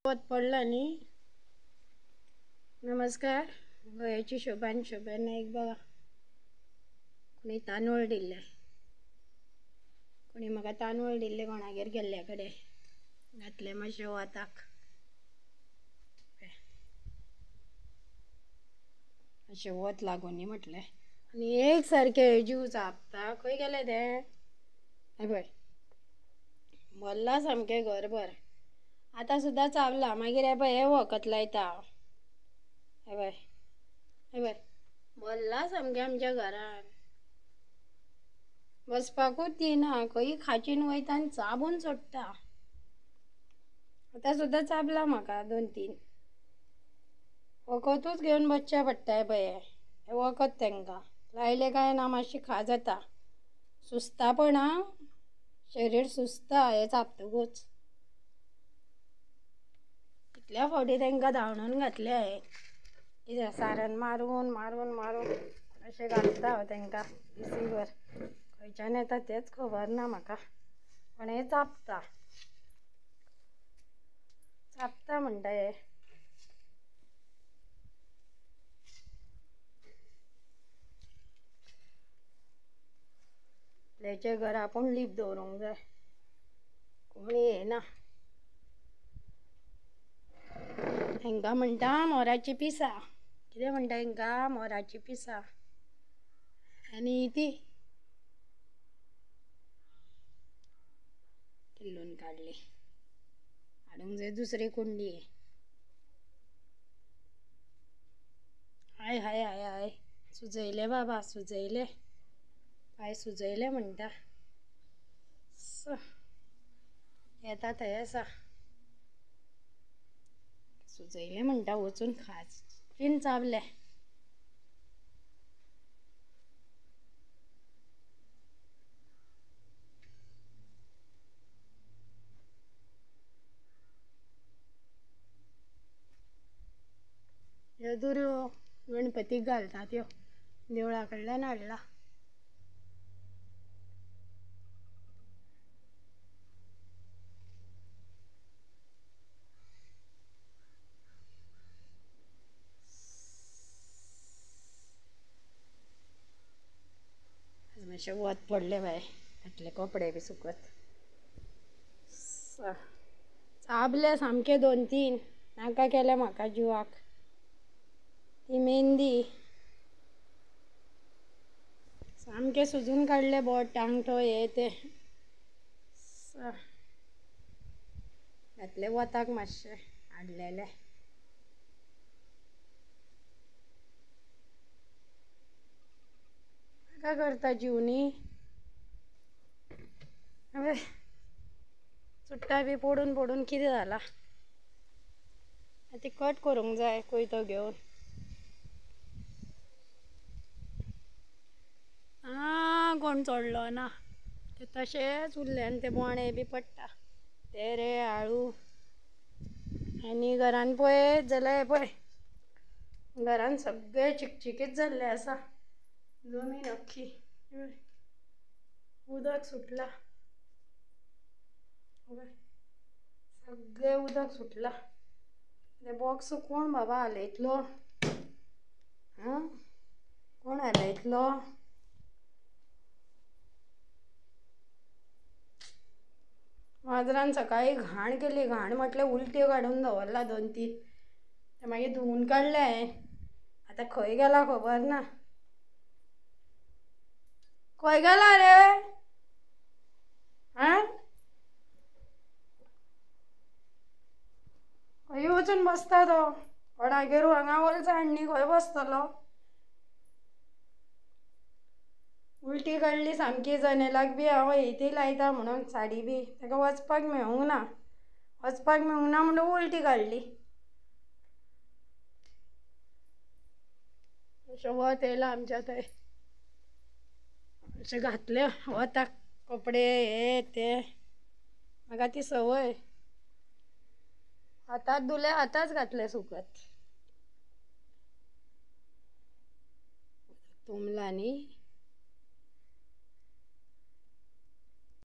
वत पडला नी. नमस्कार. गोयाची शोभान नाईक बघा. कोणी तांदूळ दिले, कोणी म्हाका तांदूळ दिले कोणागेर गेल्ल्या कडेन घातले मातशे वताक. अशें वत लागून न्ही म्हटलें. आनी एक सारके जीव चापता. खंय गेले ते हे पळय भरला सामकें घरभर. आतां सुद्दां चावला. मागीर हे पळय हे वखद लायता. हे पळय हे पळय भरला सामकें आमच्या घरान. बसपाकूच दिना. खंय खाचीन वयता आनी चाबून सोडटा. आतां सुद्दां चाबला म्हाका 2-3. वखदूच घेवन बसचें पडटा. हे पळय हे वखद तांकां लायले काय ना मातशी खा जाता. सुस्तापणा शरीर सुस्ता हे चाबतकूच. कितल्या फावटी तांकां धांवणोन घातले हांवें. कितें सारन मारून मारून मारून अशें घालता हांव तांकां दिसीभर. खंयच्यान येता तेंच खबर ना म्हाका, पण हे चाबता चाबता म्हणटा हे. आपल्याचें घर आपूण लीप दवरूंक जाय. कोण येना. हांकां म्हणटा मोराची पिसां. कितें म्हणटा हांकां? मोराची पिसां. आनी ती किल्लून काडली. हाडूंक जाय दुसरी कुंडी. हाय हाय हाय हाय सुजयले बाबा सुजयले. पांय सुजयले म्हणटा. येता थंय आसा. सुजयले म्हणटा वचून खाजीन चाबले. ह्यो दुर्यो गणपतीक घालता त्यो देवळा कडल्यान हाडला. मातशें वत पडले बाय. घातले कपडे बी सुकत. चाबले सामके 2-3. नाका केले म्हाका जिवाक. ती मेहंदी सामकें सुजून काडले बोट आंगठो हे ते. घातले वताक मातशे हाडलेले. नाका करता जीव न्ही. चुट्टां बी पडून पडून कितें जाला. ती कट करूंक जाय कोयतो घेवन. कोण चोडलो ना. ते तशेंच उरले आनी ते बोणे बी पडटा. तेरे आळू आनी घरान पळयत जाल्यार हे पळय घरान सगळें चिकचिकीत जाल्लें आसा. जमीन अख्खी उदक सुटला. सगळें उदक सुटला. ते बॉक्स कोण बाबा हालयतलो? कोण हालयतलो? माजरान सकाळी घाण केली. घाण म्हटल्यार उलट्यो काडून दवरला 2-3. ते मागीर धुवन काडले हांवें. आतां खंय गेला खबर ना. खंय गेला रे? खंय वचून बसता तो? कोणागेर हांगा वलसाण न्ही खंय बसतलो? उलटी काडली सामकी. जनेलाक बी हांव ती लायता म्हणून साडी बी. ताका वचपाक मेळूंक ना. वचपाक मेळूंक ना म्हणून उलटी काडली. अशें वत येयला आमच्या थंय. अशें घातले वताक कपडे हे ते. म्हाका ती संवय. आतांच धुले आतांच घातले सुकत. तुमला न्ही.